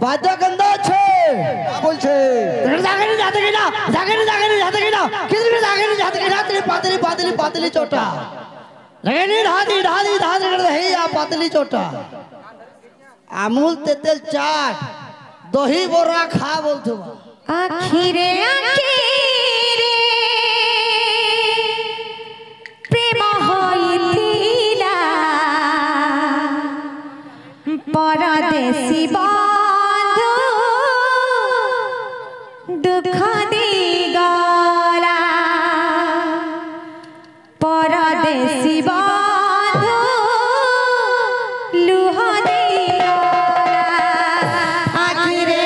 বাদ্য গন্ধ আছে বলছে জাগেনি যাতে কিনা যাতে কিনা কিন্তু জাগেনি যাতে কিনা তেরি পাতলি পাতলি পাতলি চোটা লাগেনি ধাদি ধাদি ধাদি করে হে আ পাতলি চোটা আমুল তেতেল চাট দহি বড়া খা বলতো আখিরে আখিরে প্রেম হইতিলা পরদেশী বন্ধু দুঃখ দিগলা পরদেশী বন্ধু লুহ দিগলা আখিরে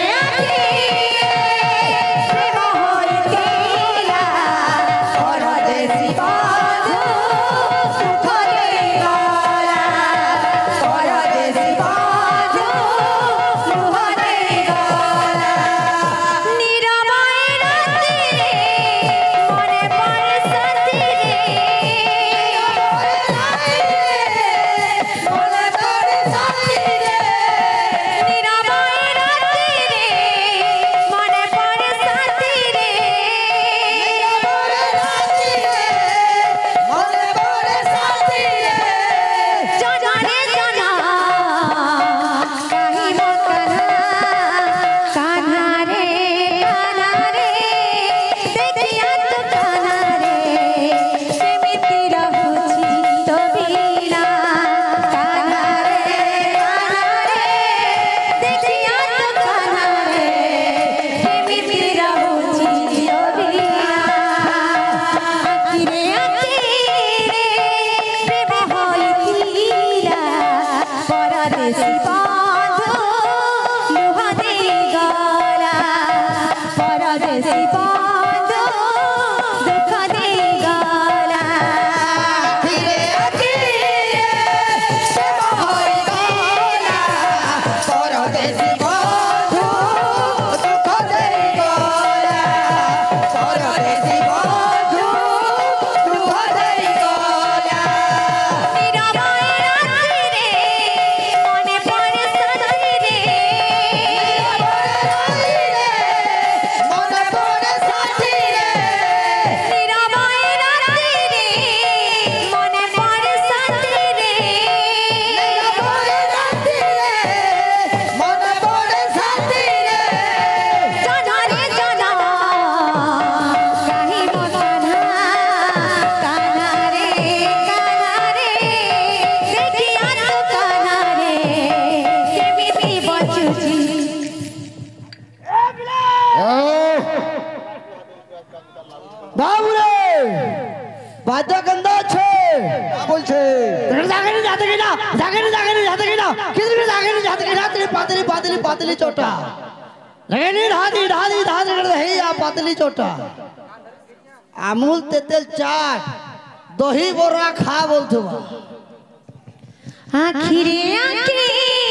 বাদ্য গন্ধ আছে বলছে জাগেনি যাতে কিনা যাতে কিনা কিন্তু জাগেনি যাতে কিনা তেরি পাতলি পাতলি পাতলি চোটা লাগেনি ধাদি ধাদি ধাদি করে হে আ পাতলি চোটা আমুল তেতেল চাট দহি বড়া খা বলতো আখিরে আখিরে